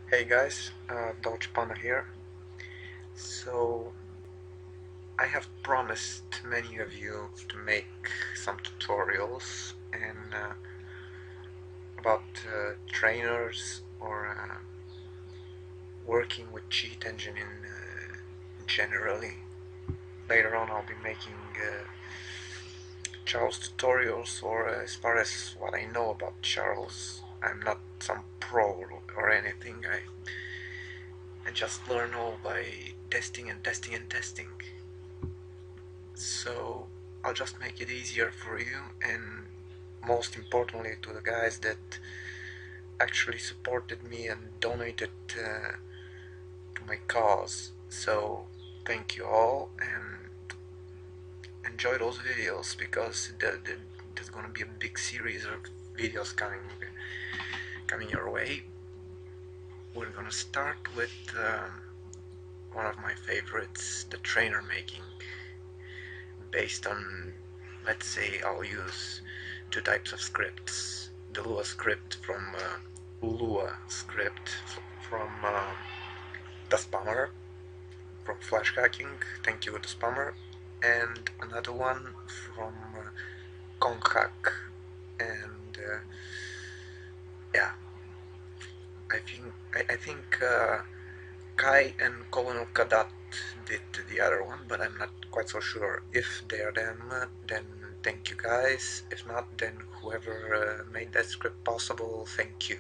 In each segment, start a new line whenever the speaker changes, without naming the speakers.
Hey guys, Dolce Panna here. So, I have promised many of you to make some tutorials and about trainers or working with cheat engine in generally. Later on I'll be making Charles tutorials, or as far as what I know about Charles. I'm not some pro or anything. I just learn all by testing and testing and testing. So I'll just make it easier for you, and most importantly to the guys that actually supported me and donated to my cause. So thank you all, and enjoy those videos, because there's gonna be a big series of videos coming your way. We're gonna start with one of my favorites, the trainer making, based on, let's say, I'll use two types of scripts. The LUA script from LUA script from the spammer, from flash hacking, thank you the spammer, and another one from Conhack. And yeah, I think Kai and Colonel Kadat did the other one, but I'm not quite so sure. If they are them, then thank you guys. If not, then whoever made that script possible, thank you.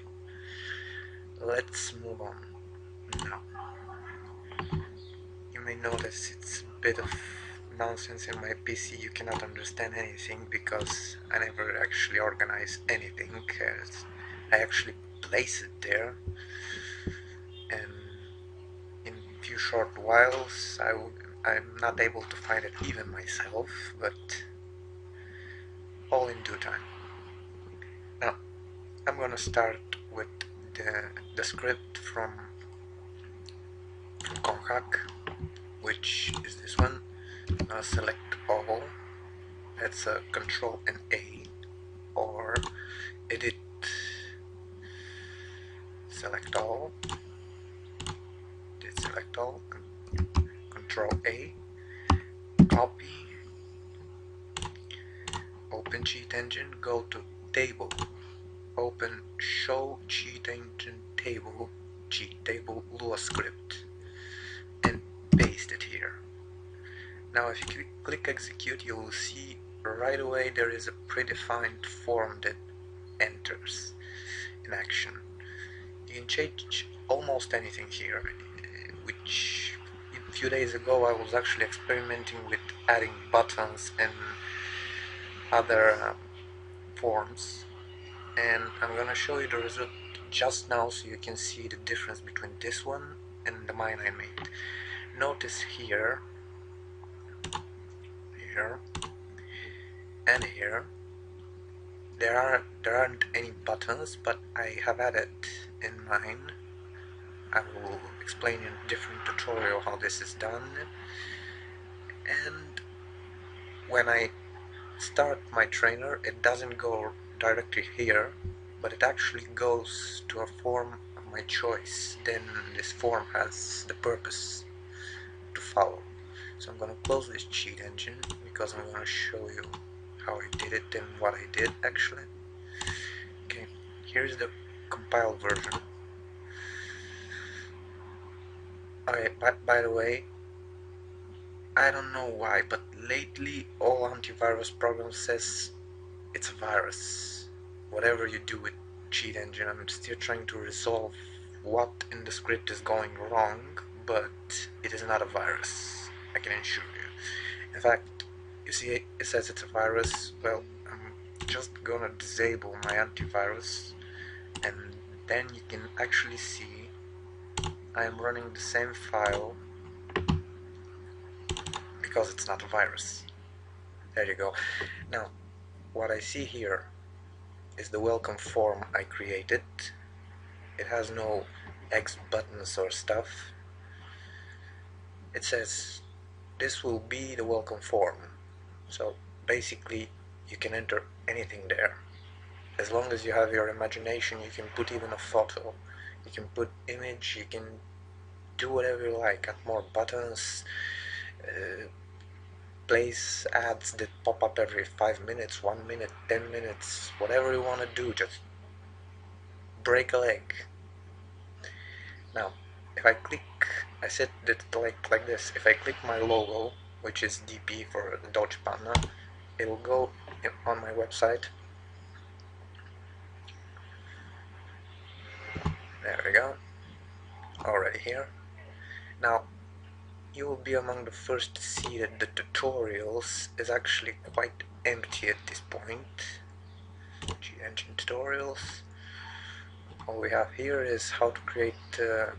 Let's move on now. You may notice it's a bit of nonsense in my PC. You cannot understand anything because I never actually organize anything. I actually place it there, and in a few short whiles I'm not able to find it even myself, but all in due time. Now, I'm gonna start with the script from Conhack, which is this one. Now select all, that's a Control and A, or edit, select all, select all, Control A, copy, open cheat engine, go to table, open show cheat engine table, cheat table LUA script, and paste it here. Now if you click execute, you will see right away there is a predefined form that enters in action. You can change almost anything here, which a few days ago I was actually experimenting with adding buttons and other forms, and I'm gonna show you the result just now so you can see the difference between this one and the mine I made. Notice here, and here there aren't any buttons, but I have added in mine. I will explain in a different tutorial how this is done. And when I start my trainer, it doesn't go directly here, but it actually goes to a form of my choice. Then this form has the purpose to follow. So I'm going to close this cheat engine because I'm going to show you how I did it and what I did actually. Okay, here's the compiled version. Okay, by the way, I don't know why, but lately all antivirus programs says it's a virus. Whatever you do with cheat engine, I'm still trying to resolve what in the script is going wrong, but it is not a virus, I can assure you. In fact, you see it says it's a virus. Well, I'm just gonna disable my antivirus, and then you can actually see I am running the same file because it's not a virus. There you go. Now, what I see here is the welcome form I created. It has no X buttons or stuff. It says this will be the welcome form. So basically you can enter anything there. As long as you have your imagination, you can put even a photo. You can put image, you can do whatever you like, add more buttons, place ads that pop up every 5 minutes, 1 minute, 10 minutes, whatever you want to do, just break a leg. Now, if I click, I set it like this. If I click my logo, which is DP for Dolce Panna, it will go on my website. There we go. Already here. Now, you will be among the first to see that the tutorials is actually quite empty at this point. G-Engine tutorials. All we have here is how to create a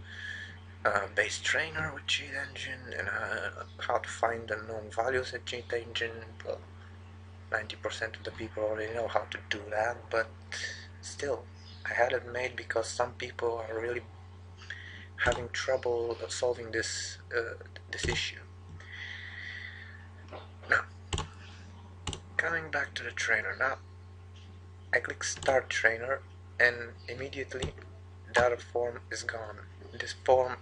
base trainer with G-Engine and how to find unknown values at G-Engine. Well, 90% of the people already know how to do that, but still, I had it made because some people are really having trouble solving this issue. Now, coming back to the trainer. Now, I click Start Trainer, and immediately the other form is gone. This form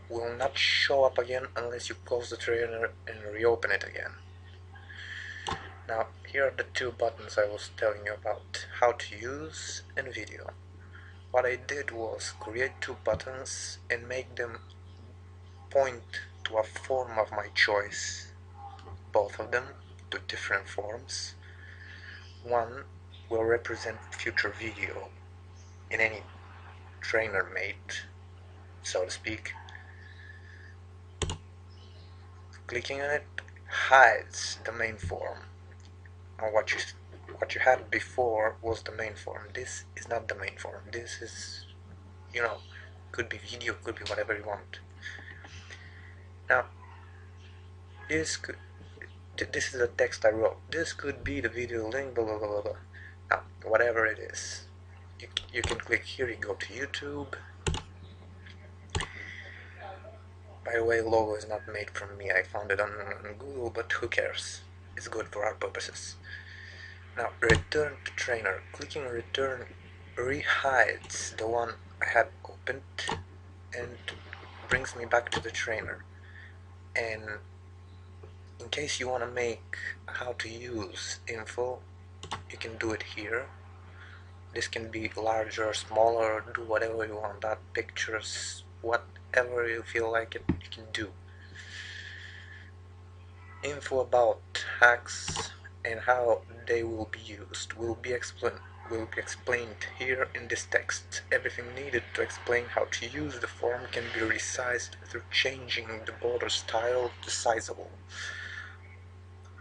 will not show up again unless you close the trainer and reopen it again. Now, here are the two buttons I was telling you about, how to use and video. What I did was create two buttons and make them point to a form of my choice, both of them to different forms. One will represent future video in any trainer made, so to speak. Clicking on it hides the main form. Or what you had before was the main form. This is not the main form. This is, could be video, could be whatever you want. Now, this is the text I wrote. This could be the video link, blah blah blah blah. Now, whatever it is, you can click here. You go to YouTube. By the way, logo is not made from me. I found it on Google, but who cares? It's good for our purposes. Now, return to trainer. Clicking return rehides the one I had opened and brings me back to the trainer. And in case you want to make how to use info, you can do it here. This can be larger, smaller, do whatever you want, add pictures, whatever you feel like it, you can do. Info about hacks and how they will be used will be explained here in this text. Everything needed to explain how to use the form can be resized through changing the border style to sizable.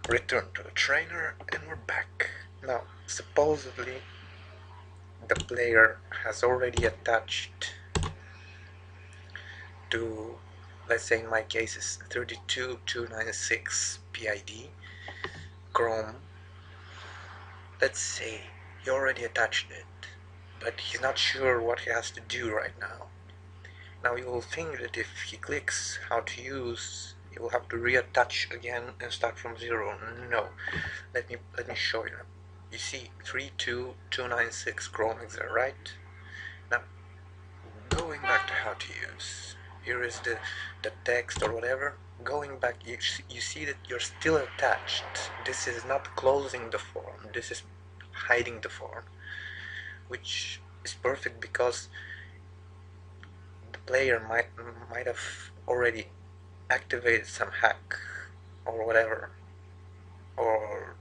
Return to the trainer and we're back. Now, supposedly the player has already attached to, let's say in my case is 32296 PID Chrome. Let's say he already attached it, but he's not sure what he has to do right now. Now you will think that if he clicks how to use, he will have to reattach again and start from zero. No, let me show you. You see 32296 Chrome is there, right? Now, going back to how to use, here is the text or whatever. Going back, you see that you're still attached. This is not closing the form, this is hiding the form, which is perfect because the player might have already activated some hack or whatever, or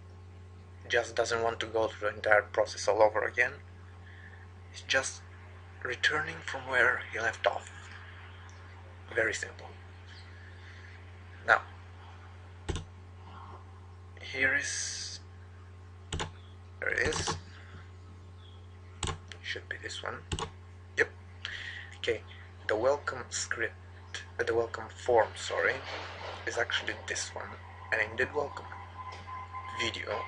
just doesn't want to go through the entire process all over again. He's just returning from where he left off. Very simple. Now, there it is. Should be this one. Yep. Okay, the welcome script, the welcome form, sorry, is actually this one. And in the welcome video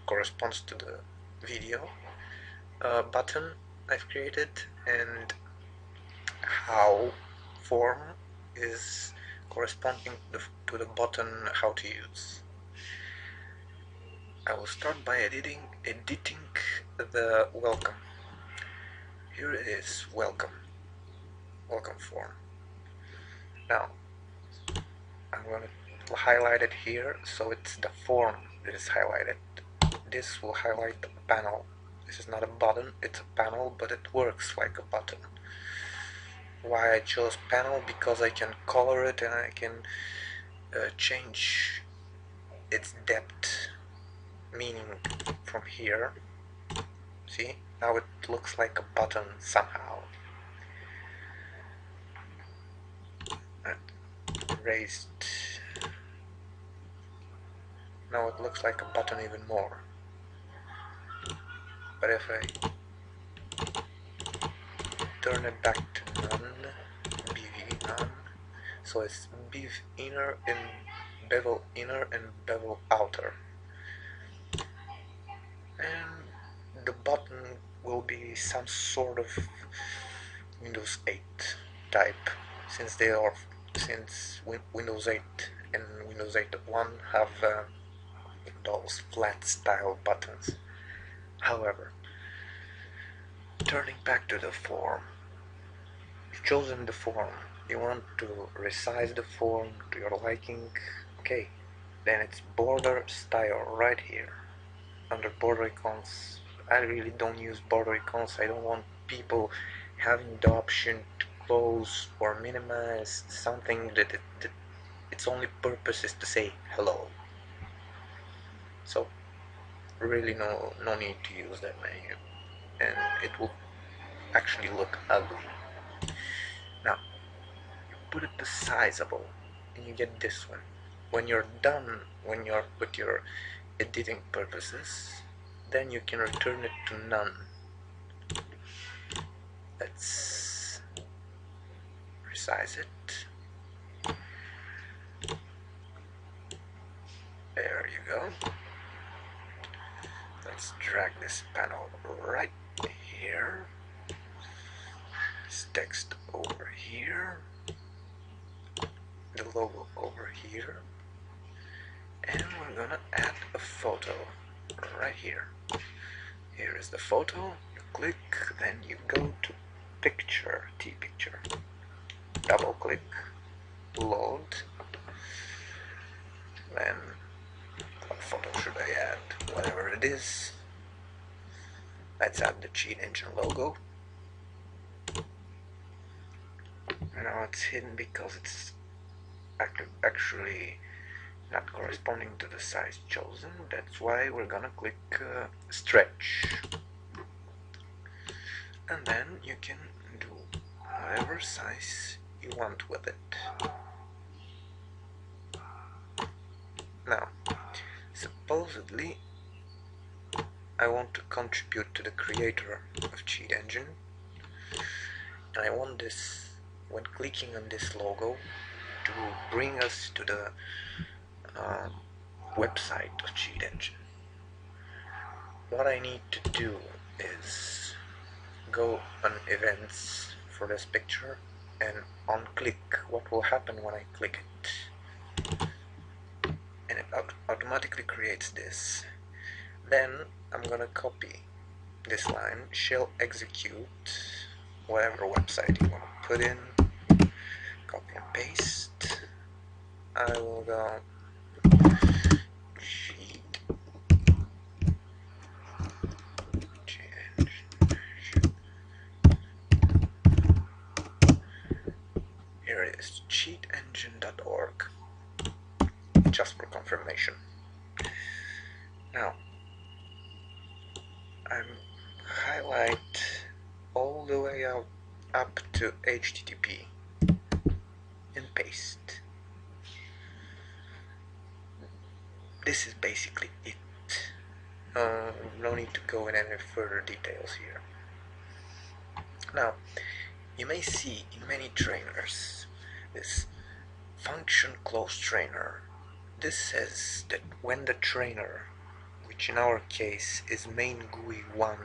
corresponds to the video button I've created, and how form is corresponding to the button how to use. I will start by editing the welcome. Here it is, welcome. form. Now I'm going to highlight it here, so it's the form that is highlighted. This will highlight the panel. This is not a button, it's a panel, but it works like a button. Why I chose panel? Because I can color it and I can change its depth, meaning from here. See, now it looks like a button somehow. Raised. Now it looks like a button even more. But if I turn it back to none, BV none, so it's bevel inner and bevel outer, and the button will be some sort of Windows 8 type, since Windows 8 and Windows 8.1 have those flat style buttons. However, turning back to the form, you've chosen the form, you want to resize the form to your liking. Okay, then it's border style right here under border icons. I really don't use border icons. I don't want people having the option to close or minimize something that its only purpose is to say hello. So really no need to use that menu, and it will actually look ugly. Now you put it to sizable and you get this one. When you're done, with your editing purposes, then you can return it to none. Let's resize it. There you go. Let's drag this panel right here. This text over here. The logo over here. And we're gonna add a photo right here. Here is the photo. You click, then you go to picture, T-picture. Double click, load. Then what photo should I add? Whatever it is. Let's add the Cheat Engine logo. Now it's hidden because it's actually not corresponding to the size chosen. That's why we're gonna click stretch, and then you can do whatever size you want with it. Now supposedly I want to contribute to the creator of Cheat Engine, and I want this, when clicking on this logo, to bring us to the website of Cheat Engine. What I need to do is go on events for this picture and on click. What will happen when I click it? And it automatically creates this. Then I'm gonna copy this line, shall execute whatever website you want to put in, copy and paste. I will go Cheat Engine. Here it is, cheatengine.org, just for confirmation. Now I'm highlight all the way up to HTTP and paste. This is basically it. No need to go in any further details here. Now, you may see in many trainers this function close trainer. This says that when the trainer, which in our case is main GUI 1,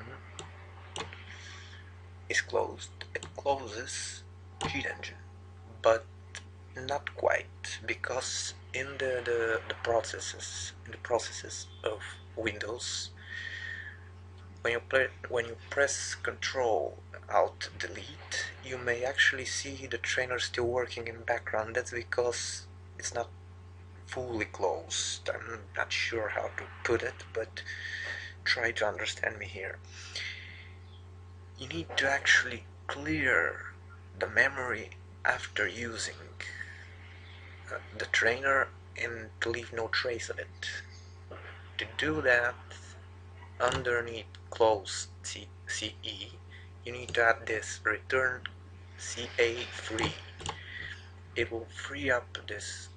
is closed, it closes Cheat Engine, but not quite, because in the processes of Windows, when you press Control Alt Delete, you may actually see the trainer still working in background. That's because it's not fully closed. I'm not sure how to put it, but try to understand me here. You need to actually clear the memory after using the trainer and to leave no trace of it. To do that, underneath close CE, you need to add this return CA free. It will free up this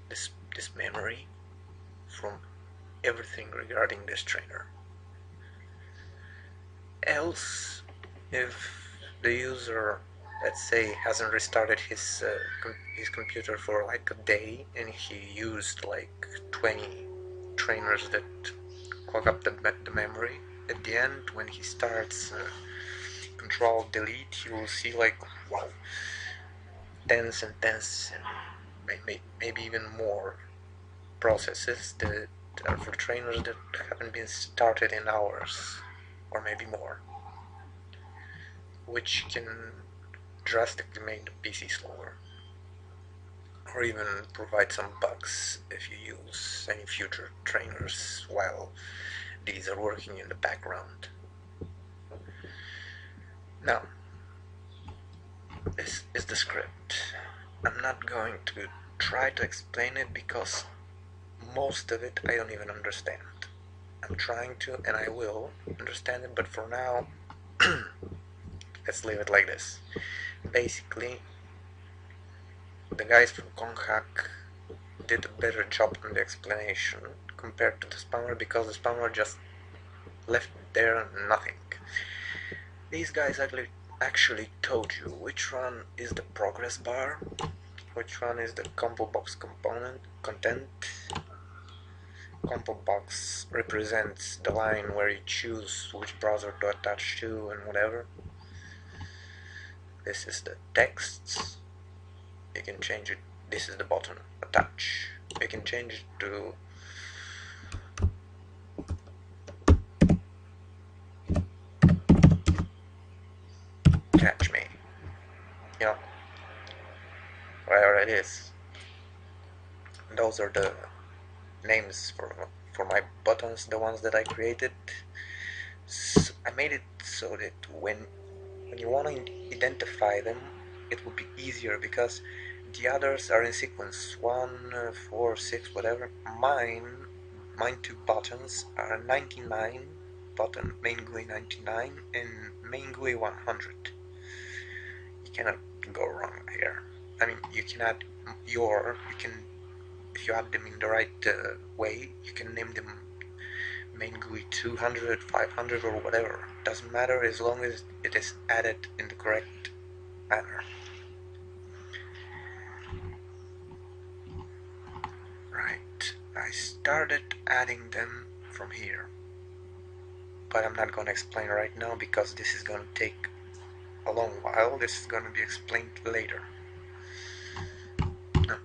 memory from everything regarding this trainer. Else, if the user, let's say, hasn't restarted his computer for like a day and he used like 20 trainers that clog up the memory, at the end when he starts control delete, he will see like, wow, tens and tens and maybe even more processes that are for trainers that haven't been started in hours or maybe more, which can drastically make the PC slower or even provide some bugs if you use any future trainers while these are working in the background. Now, this is the script. I'm not going to try to explain it because most of it I don't even understand. I'm trying to, and I will understand it, but for now let's leave it like this. Basically, the guys from Conhack did a better job on the explanation compared to the spammer, because the spammer just left there nothing. These guys actually told you which one is the progress bar, which one is the compo box content. Compo box represents the line where you choose which browser to attach to and whatever. This is the texts. You can change it. This is the button, attach. You can change it to catch me. You know, whatever it is. Those are the names for my buttons, the ones that I created. So I made it so that when you want to identify them, it will be easier because the others are in sequence 1, 4, 6, whatever. Mine two buttons are 99 button, main GUI 99 and main GUI 100. You cannot go wrong here. I mean, you can add if you add them in the right way, you can name them main GUI 200, 500 or whatever. Doesn't matter as long as it is added in the correct manner. Right, I started adding them from here, but I'm not going to explain right now because this is going to take a long while. This is going to be explained later. Now,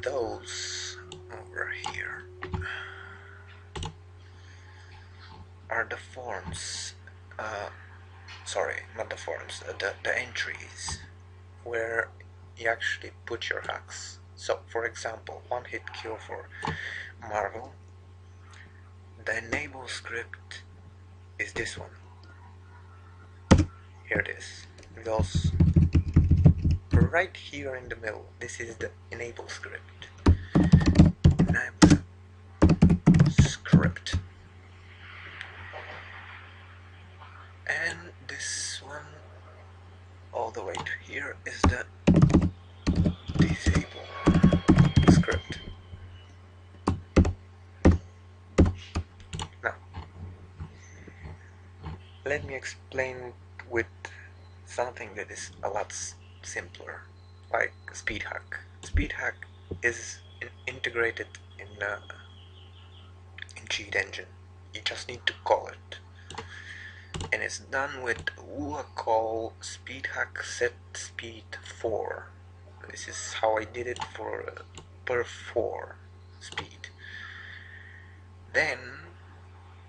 those over here are the forms, sorry, not the forms, the entries where you actually put your hacks. So, for example, one hit kill for Marvel. The enable script is this one. Here it is. It goes right here in the middle. This is the enable script. Enable script. And this one all the way to here is the disable script. Now, let me explain with something that is a lot simpler, like speed hack. Speed hack is integrated in cheat engine. You just need to call it, and it's done with LUA call speed hack set speed 4. This is how I did it for per 4 speed. Then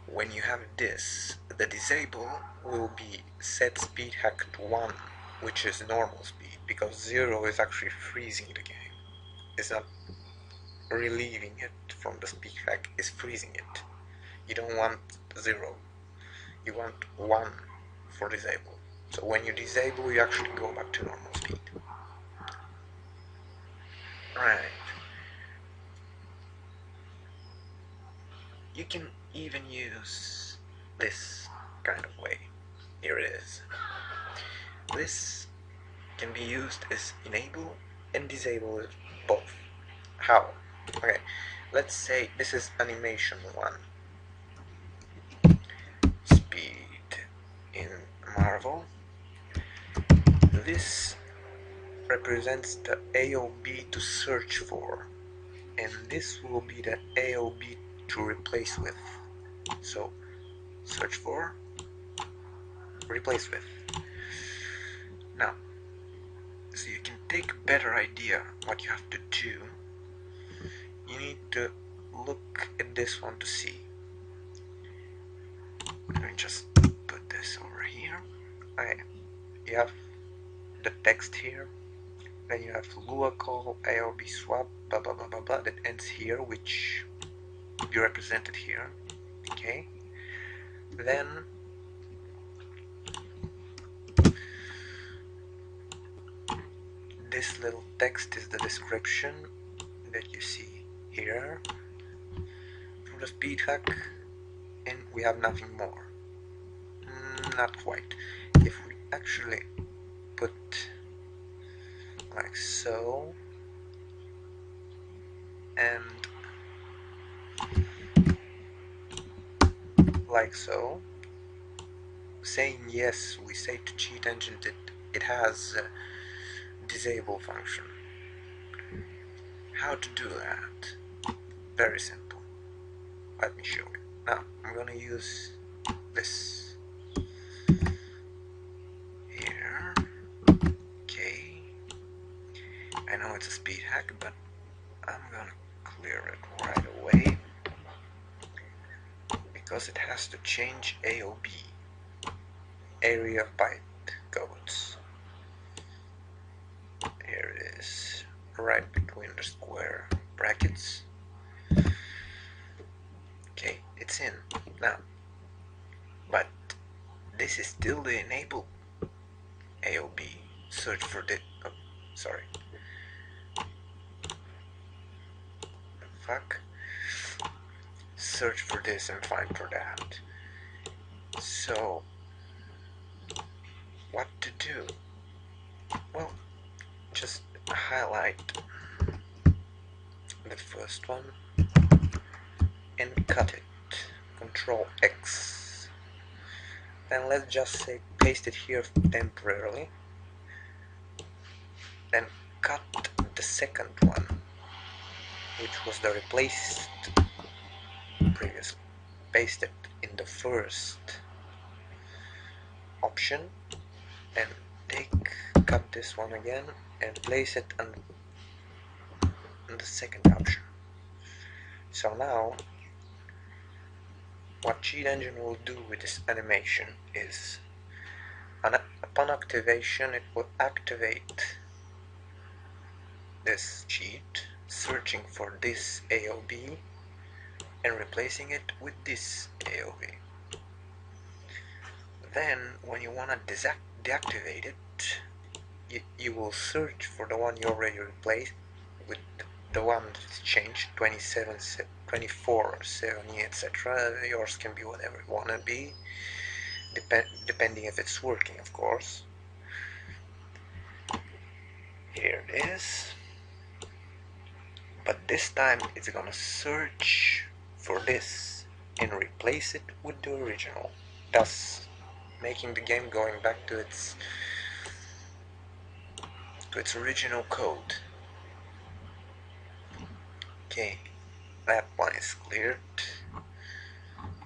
when you have this, the disable will be set speed hack to 1, which is normal speed, because 0 is actually freezing the game. It's not relieving it from the speed hack, it's freezing it. You don't want 0, you want 1 for disable. So when you disable, you actually go back to normal speed. Right. You can even use this kind of way. Here it is. This can be used as enable and disable both. How? Okay, let's say this is animation 1. Speed in Marvel. This represents the AOB to search for, and this will be the AOB to replace with. So search for, replace with. Now, so you can take a better idea what you have to do, you need to look at this one to see. Let me just put this over here. You have the text here, then you have LUA call, AOB swap, blah blah blah blah blah, that ends here, which you represented here. Okay, then this little text is the description that you see here for the speed hack, and we have nothing more. Not quite. If we actually put like so, and like so, saying yes, we say to cheat engine that it has a disable function. How to do that? Very simple. Let me show you. Now I'm gonna use this here. Okay, I know it's a speed hack, but I'm gonna clear it right away because it has to change AOB, area of byte codes. Here it is, right between the square brackets. Okay, it's in now, but this is still the enable AOB. Search for the sorry, fuck, search for this and find for that. So what to do? Well, just highlight the first one and cut it, Control X, then let's just say paste it here temporarily, then cut the second one, which was the replaced previously, paste it in the first option, and cut this one again and place it on the second option. So now what Cheat Engine will do with this animation is, upon activation, it will activate this cheat, searching for this AOB and replacing it with this AOB. Then when you want to deactivate it, you will search for the one you already replaced with the one that's changed, 27, 24, 70, etc. Yours can be whatever you want to be, depending if it's working, of course. Here it is. But this time it's gonna search for this and replace it with the original, thus making the game going back to its original code. Okay, that one is cleared.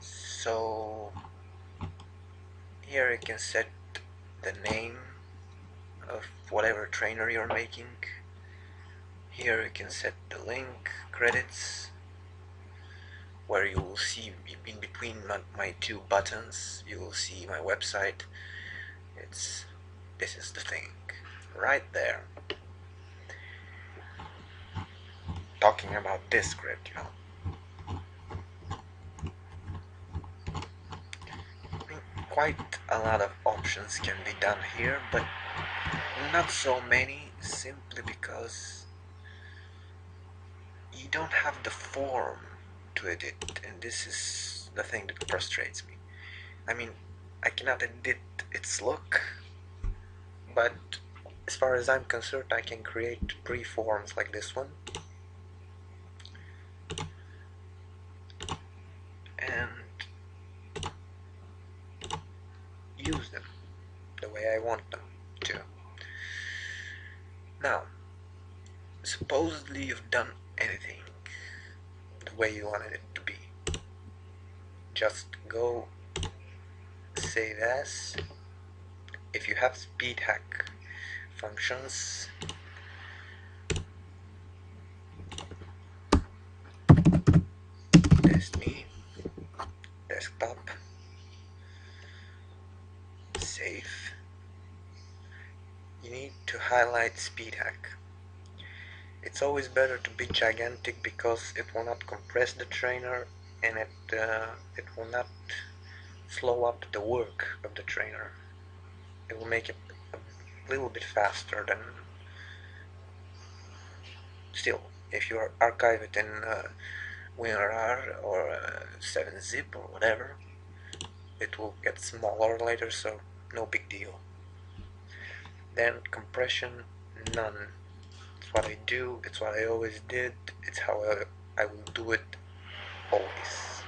So here you can set the name of whatever trainer you're making. Here you can set the link, credits, where you will see in between my two buttons, you will see my website. It's This is the thing, right there. Talking about this script, quite a lot of options can be done here, but not so many, simply because you don't have the form to edit, and this is the thing that frustrates me. I mean, I cannot edit its look, but as far as I'm concerned, I can create preforms like this one and use them the way I want them to. Now, supposedly you've done anything the way you wanted it to be. Just go save as. If you have speed hack functions, test me, desktop, save. You need to highlight speed hack. It's always better to be gigantic because it will not compress the trainer and it will not slow up the work of the trainer. It will make it a little bit faster than. Still, if you archive it in WinRAR or 7-zip or whatever, it will get smaller later, so no big deal. Then compression, none. It's what I do, it's what I always did, it's how I will do it always.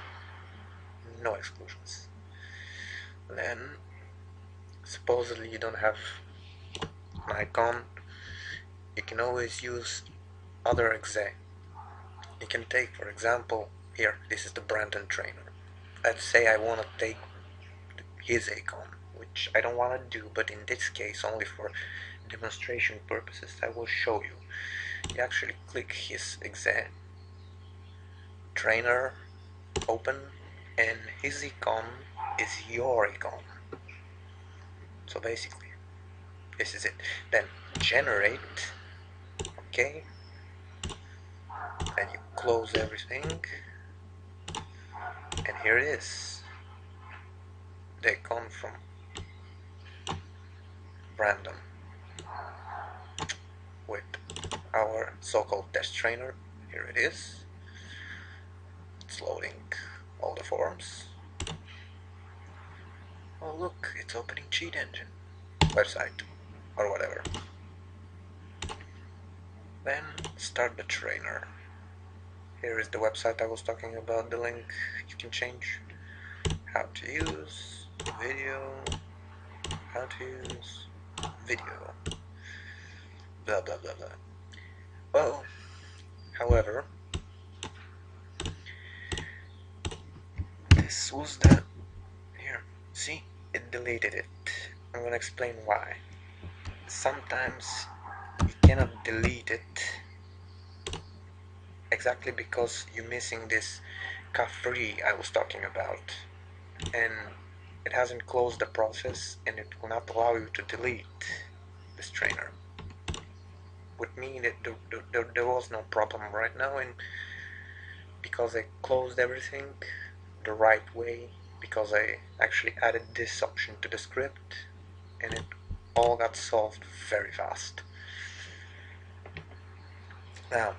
No exclusions. Then, supposedly you don't have an icon, you can always use other exe. You can take, for example, here, this is the Brandon trainer. Let's say I want to take his icon, which I don't want to do, but in this case, only for demonstration purposes, I will show you. You actually click his exe, trainer, open, and his icon is your icon. So basically, this is it. Then generate, okay, and you close everything, and here it is, the icon from Brandon with our so-called test trainer. Here it is. It's loading all the forms. Oh look, it's opening cheat engine website or whatever. Then start the trainer. Here is the website I was talking about, the link you can change. How to use video, how to use video, blah blah blah blah. Well, however, this was the, here, see, it deleted it. I'm gonna explain why. Sometimes you cannot delete it exactly because you're missing this CAF-free I was talking about, and it hasn't closed the process and it will not allow you to delete this trainer. With me, there was no problem right now, and because I closed everything the right way, because I actually added this option to the script, and it all got solved very fast. Now,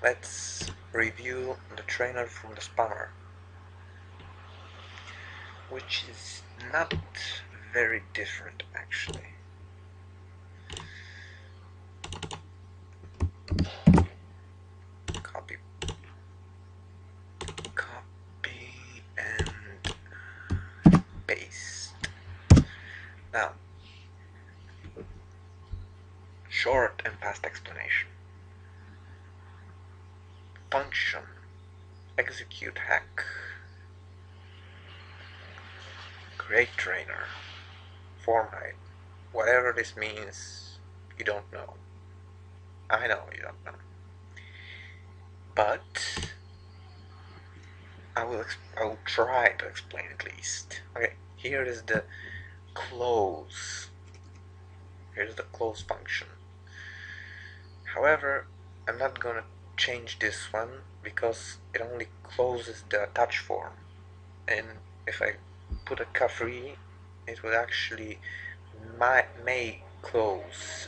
let's review the trainer from the spammer, which is not very different actually. Copy and paste. Now, short and fast explanation. Function, execute hack, create trainer, form height. Whatever this means, you don't know. I know you don't know. But I will try to explain at least. Okay, here is the close Here's the close function. However, I'm not gonna change this one because it only closes the attach form, and if I put a free, it will actually may close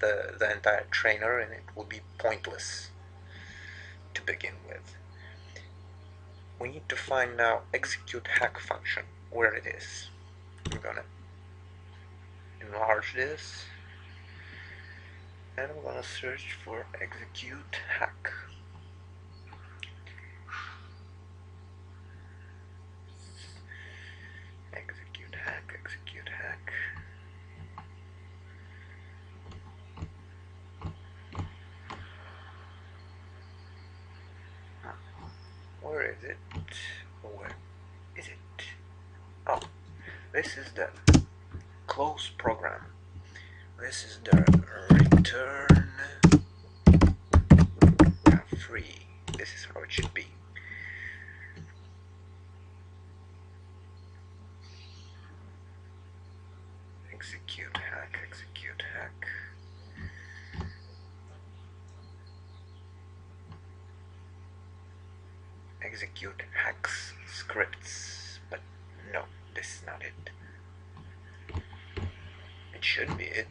the entire trainer, and it will be pointless to begin with. We need to find now execute hack function, where it is. I'm gonna enlarge this, and I'm gonna search for execute hack. Execute hack, execute hack. Where is it? Where is it? Oh, this is the close program. This is the return free. This is how it should be. Execute hack, execute hack. Execute hacks scripts, but no, this is not it. It should be it,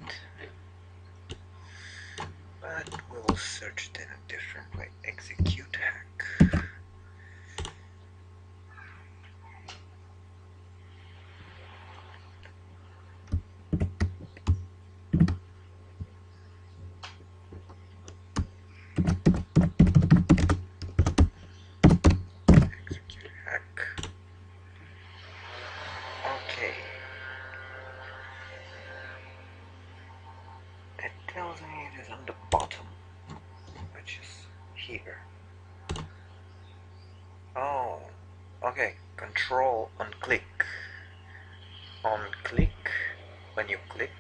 but we will search it in a different way. Execute hack. Execute hack. Okay. It tells me it is on the bottom, which is here. Oh, okay. Control on click. On click, when you click,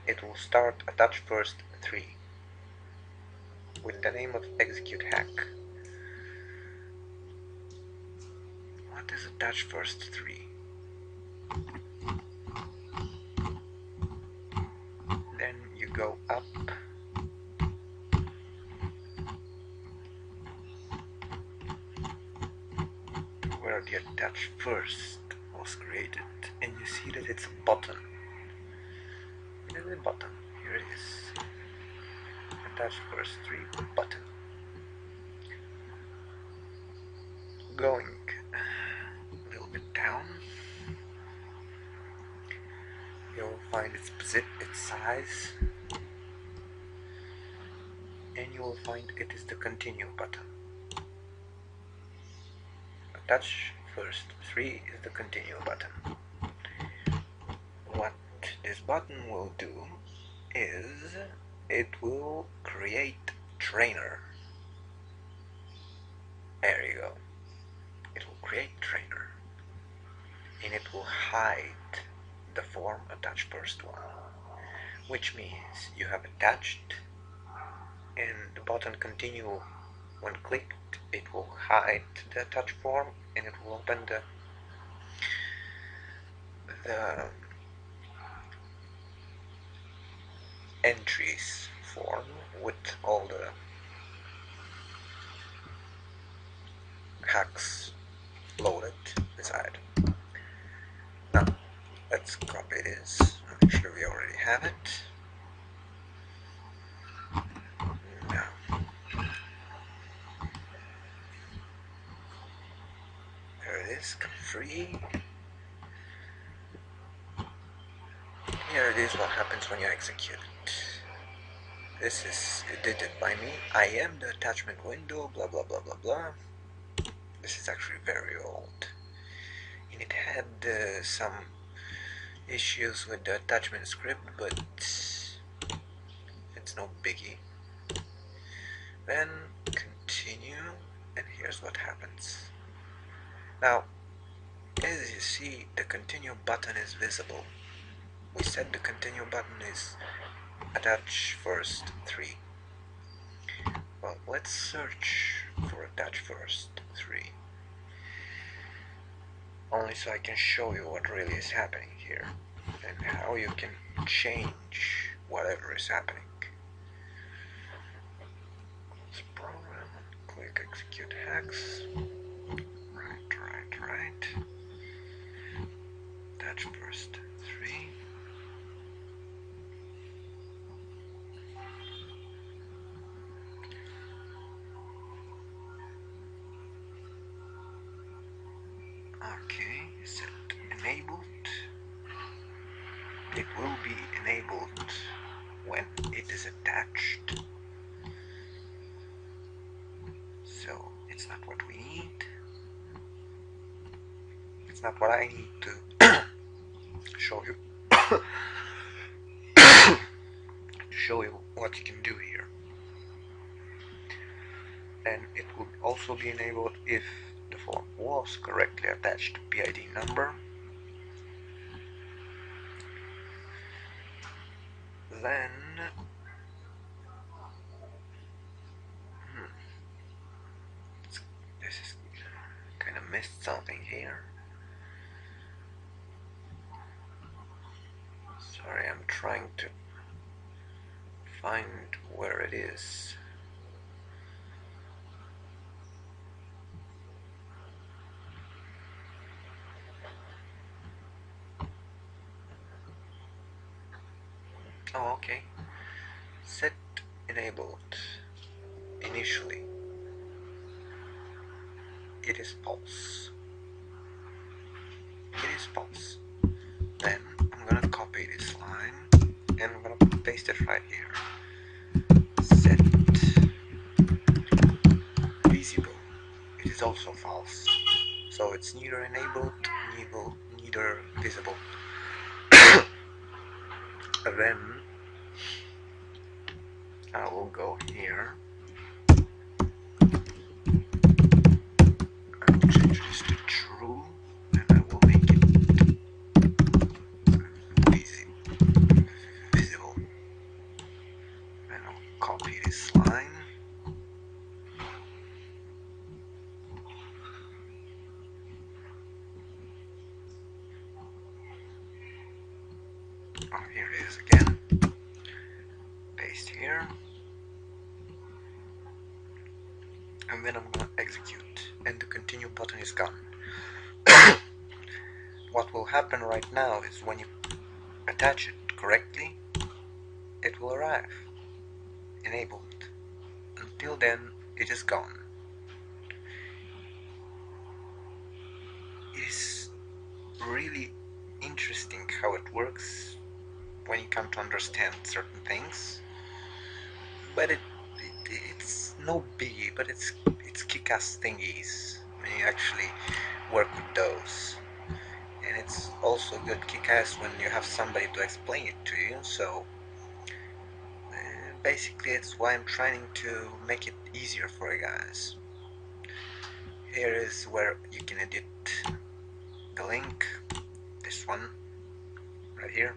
it will start attach first 3 with the name of execute hack. What is attach first 3? Then you go up where the attach first was created, and you see that it's a button. It is a button. Here it is. Attach first 3 button. Going a little bit down, you'll find its size, and you will find it is the continue button. Attach first 3 is the continue button. What this button will do is it will create trainer. There you go. It will create trainer, and it will hide the form attach first 1, which means you have attached, and the button continue. When clicked, it will hide the attach form, and it will open the entries form with all the hacks loaded inside. Now, let's copy this. Actually, we already have it. Now, there it is, free. Here it is what happens when you execute it. This is edited by me. I am the attachment window, blah blah blah blah blah. This is actually very old, and it had some issues with the attachment script, but it's no biggie. Then continue, and here's what happens. Now, as you see, the continue button is visible. We said the continue button is attach first 3. Well, let's search for attach first 3, only so I can show you what really is happening here. and how you can change whatever is happening. Let's program and click execute hex. Right. Touch first 3. Okay, set enabled. It will be enabled when it is attached. So it's not what we need. It's not what I need to show you. To show you what you can do here. And it would also be enabled if the form was correctly attached to PID number. Then this is kind of missed something here. Sorry, I'm trying to find where it is. Oh, okay. Set enabled. Initially, it is false. It is false. Then I'm gonna copy this line and I'm gonna paste it right here. Set visible. It is also false. So it's neither enabled, neither visible. Then I will go here. I will change this to true and I will make it visible. And I'll copy this line. Oh, here it is again. Paste here. And then I'm going to execute, and the continue button is gone. What will happen right now is when you attach it correctly, it will arrive, enabled. Until then, it is gone. It is really interesting how it works when you come to understand certain things, but it's no biggie, but it's kick-ass thingies when you actually work with those. And it's also good kick-ass when you have somebody to explain it to you, so basically it's why I'm trying to make it easier for you guys. Here is where you can edit the link, this one, right here.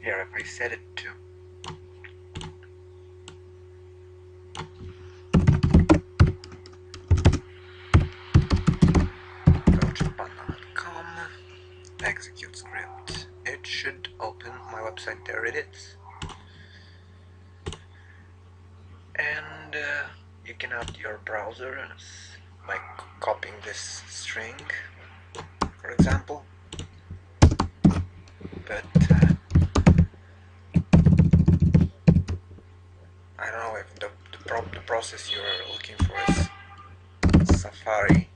Here if I set it to Panna.com, execute script. It should open my website. There it is. And you can add your browser by copying this string, for example. But I don't know if the process you're looking for is Safari.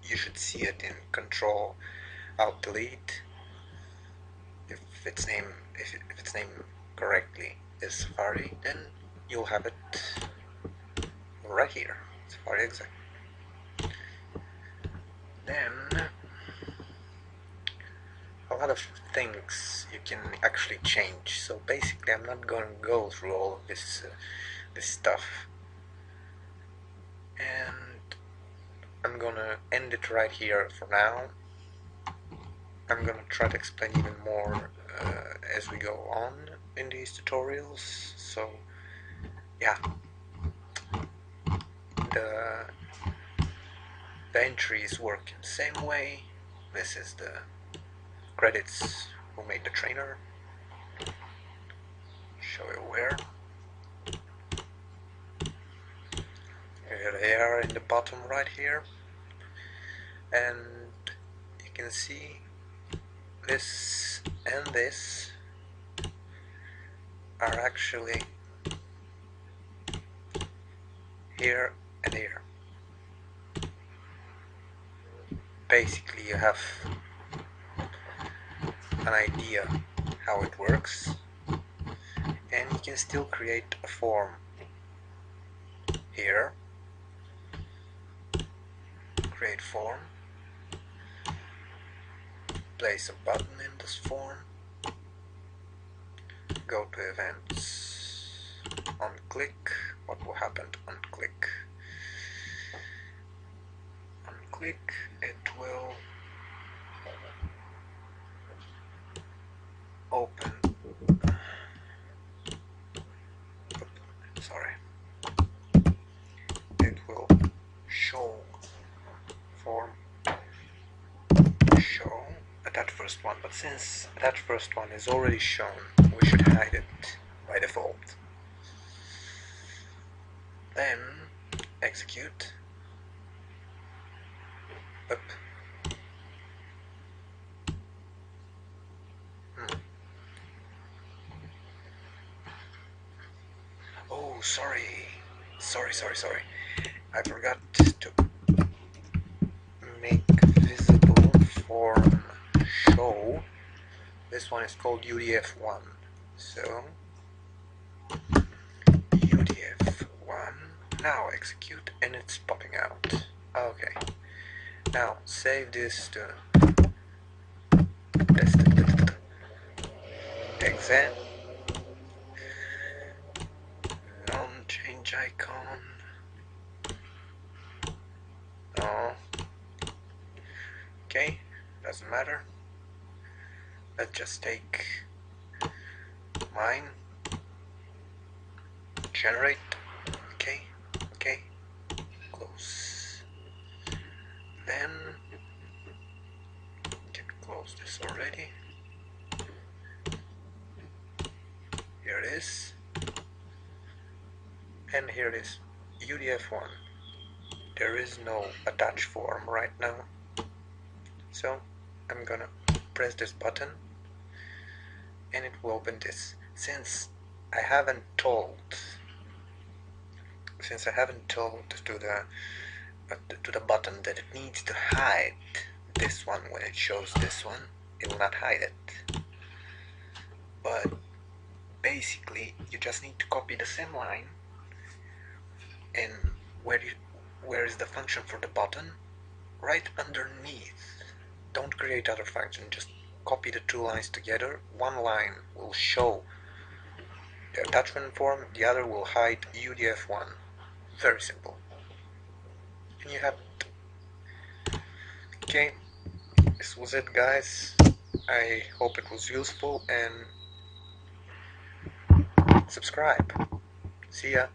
You should see it in Control Alt Delete. If it's named correctly is Safari, then you'll have it right here, Safari Exec. Then a lot of things you can actually change. So basically, I'm not going to go through all of this stuff, and I'm gonna end it right here for now. I'm gonna try to explain even more as we go on in these tutorials. So yeah, the The entries work in the same way. This is the credits who made the trainer. Show you where. Here they are in the bottom right here. And you can see this and this are actually here and here. Basically you have an idea how it works, and you can still create a form here. Create form, place a button in this form, go to events, on click. What will happen on click? On click it will open, it will show form, show that first one, but since that first one is already shown, we should hide it by default. Then execute. Up. Oh, sorry. I forgot to make visible form show. This one is called UDF1. So UDF1. Now execute, and it's popping out. Okay. Now save this to exam. Non-change icon. No. Okay, doesn't matter. Let's just take mine. Generate. Okay. Close. Then you can close this already. Here it is. And here it is, UDF1. There is no attach form right now. So I'm gonna press this button and it will open this. Since I haven't told to the button that it needs to hide this one when it shows this one, it will not hide it. But basically you just need to copy the same line, and where is the function for the button? Right underneath. Don't create other function, just copy the two lines together. One line will show the attachment form, the other will hide UDF1. Very simple. And you have it. Okay, this was it, guys. I hope it was useful, and subscribe. See ya.